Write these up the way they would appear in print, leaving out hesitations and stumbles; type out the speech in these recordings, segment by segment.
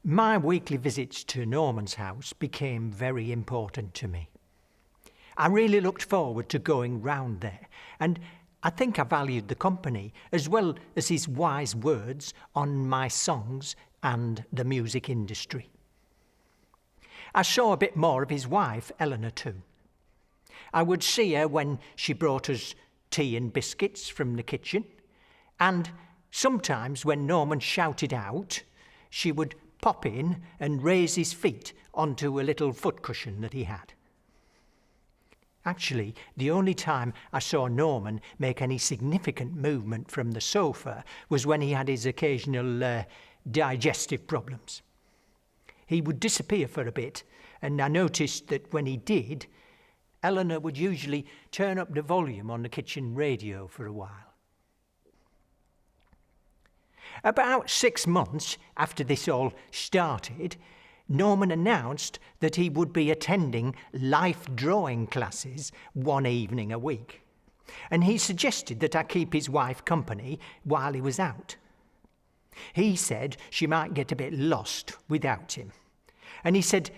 My weekly visits to Norman's house became very important to me. I really looked forward to going round there, and I think I valued the company as well as his wise words on my songs and the music industry. I saw a bit more of his wife, Eleanor, too. I would see her when she brought us tea and biscuits from the kitchen, and sometimes when Norman shouted out, she would pop in and raise his feet onto a little foot cushion that he had. Actually, the only time I saw Norman make any significant movement from the sofa was when he had his occasional digestive problems. He would disappear for a bit, and I noticed that when he did, Eleanor would usually turn up the volume on the kitchen radio for a while. About 6 months after this all started, Norman announced that he would be attending life drawing classes one evening a week, and he suggested that I keep his wife company while he was out. He said she might get a bit lost without him, and he said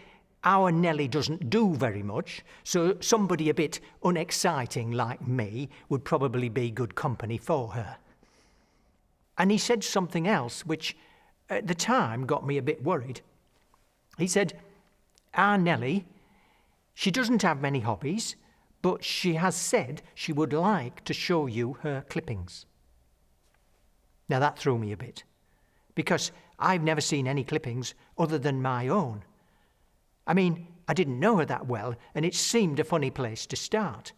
our Nellie doesn't do very much, so somebody a bit unexciting like me would probably be good company for her. And he said something else which at the time got me a bit worried. He said, our Nellie, she doesn't have many hobbies, but she has said she would like to show you her clippings. Now that threw me a bit, because I've never seen any clippings other than my own. I mean, I didn't know her that well, and it seemed a funny place to start.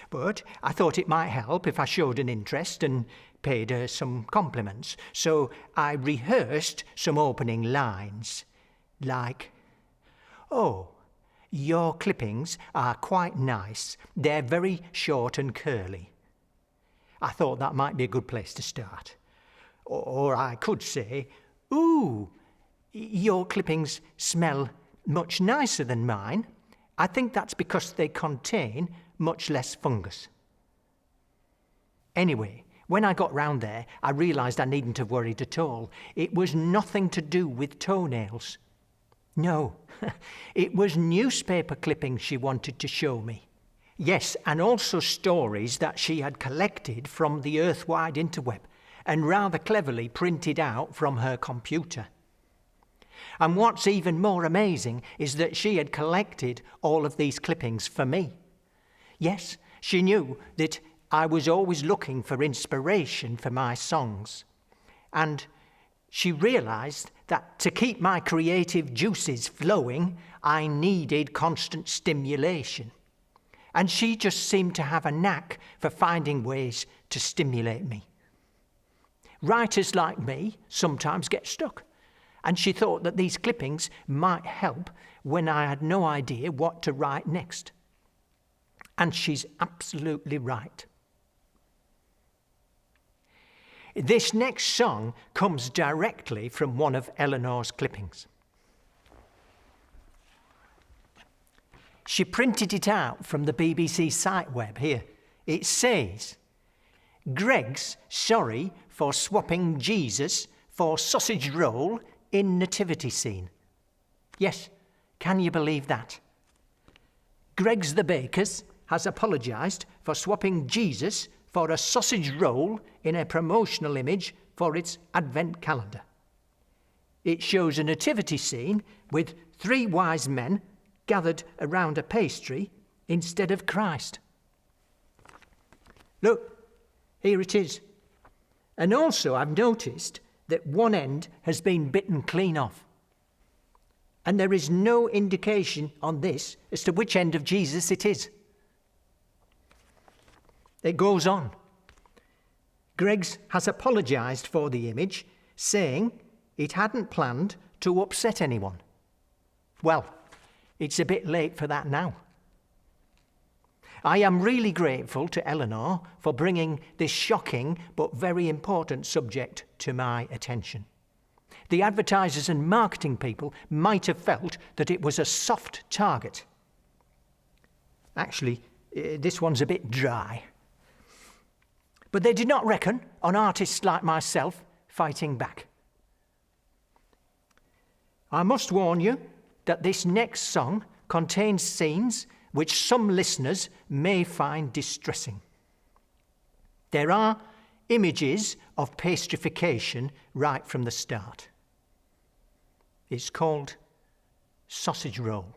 But I thought it might help if I showed an interest and paid her some compliments, so I rehearsed some opening lines, like, "Oh, your clippings are quite nice. They're very short and curly." I thought that might be a good place to start. Or I could say, "Ooh, your clippings smell much nicer than mine. I think that's because they contain much less fungus." Anyway, when I got round there, I realised I needn't have worried at all. It was nothing to do with toenails. No, it was newspaper clippings she wanted to show me. Yes, and also stories that she had collected from the earth-wide interweb and rather cleverly printed out from her computer. And what's even more amazing is that she had collected all of these clippings for me. Yes, she knew that I was always looking for inspiration for my songs. And she realised that to keep my creative juices flowing, I needed constant stimulation. And she just seemed to have a knack for finding ways to stimulate me. Writers like me sometimes get stuck, and she thought that these clippings might help when I had no idea what to write next. And she's absolutely right. This next song comes directly from one of Eleanor's clippings. She printed it out from the BBC site web here. It says, "Greg's sorry for swapping Jesus for sausage roll in nativity scene." Yes, can you believe that? Greg's the Bakers has apologised for swapping Jesus for a sausage roll in a promotional image for its advent calendar. It shows a nativity scene with 3 wise men gathered around a pastry instead of Christ. Look, here it is. And also I've noticed that one end has been bitten clean off. And there is no indication on this as to which end of Jesus it is. It goes on. Greg's has apologised for the image, saying it hadn't planned to upset anyone. Well, it's a bit late for that now. I am really grateful to Eleanor for bringing this shocking but very important subject to my attention. The advertisers and marketing people might have felt that it was a soft target. Actually, This one's a bit dry. But they did not reckon on artists like myself fighting back. I must warn you that this next song contains scenes which some listeners may find distressing. There are images of pastrification right from the start. It's called Sausage Roll.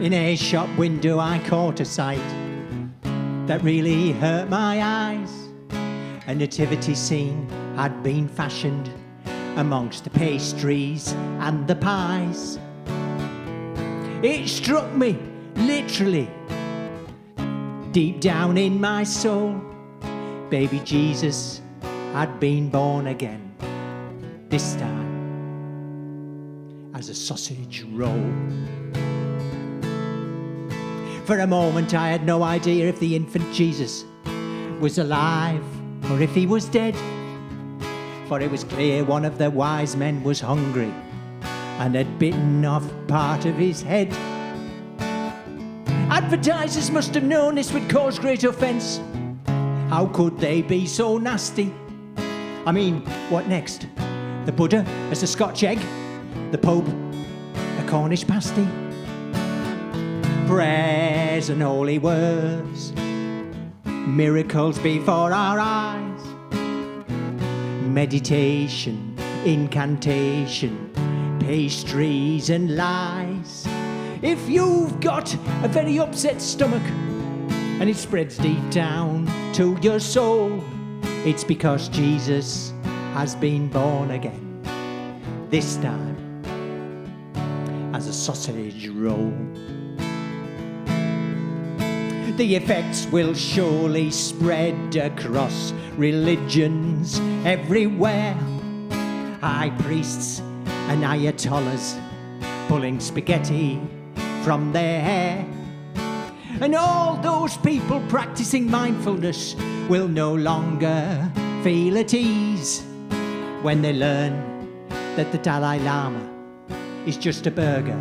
In a shop window I caught a sight that really hurt my eyes. A nativity scene had been fashioned amongst the pastries and the pies. It struck me, literally, deep down in my soul. Baby Jesus had been born again, this time as a sausage roll. For a moment I had no idea if the infant Jesus was alive or if he was dead. For it was clear one of the wise men was hungry and had bitten off part of his head. Advertisers must have known this would cause great offence. How could they be so nasty? I mean, what next? The Buddha as a Scotch egg? The Pope a Cornish pasty? Prayers and holy words, miracles before our eyes, meditation, incantation, pastries and lies. If you've got a very upset stomach and it spreads deep down to your soul, it's because Jesus has been born again, this time as a sausage roll. The effects will surely spread across religions everywhere. High priests and ayatollahs pulling spaghetti from their hair. And all those people practicing mindfulness will no longer feel at ease when they learn that the Dalai Lama is just a burger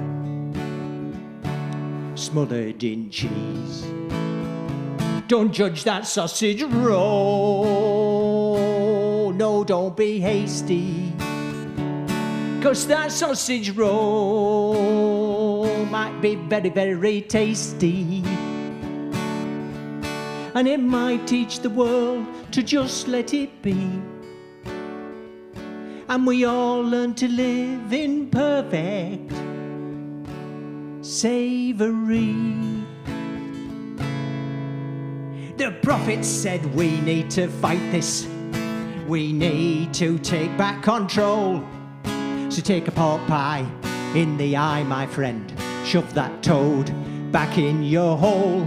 smothered in cheese. Don't judge that sausage roll, no, don't be hasty, 'cause that sausage roll might be very, very tasty, and it might teach the world to just let it be, and we all learn to live in perfect savoury. The prophet said we need to fight this. We need to take back control. So take a pork pie in the eye, my friend. Shove that toad back in your hole.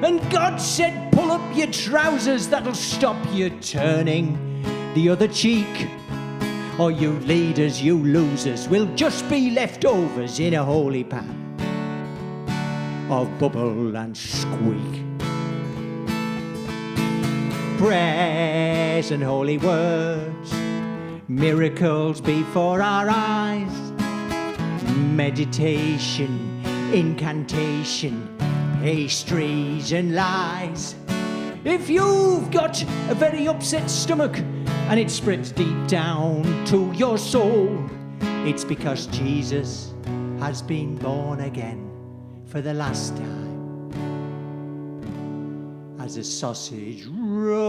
And God said pull up your trousers, that'll stop you turning the other cheek. Or you leaders, you losers, will just be leftovers in a holy pan of bubble and squeak. Prayers and holy words, miracles before our eyes, meditation, incantation, pastries and lies. If you've got a very upset stomach and it spreads deep down to your soul, it's because Jesus has been born again for the last time as a sausage roll.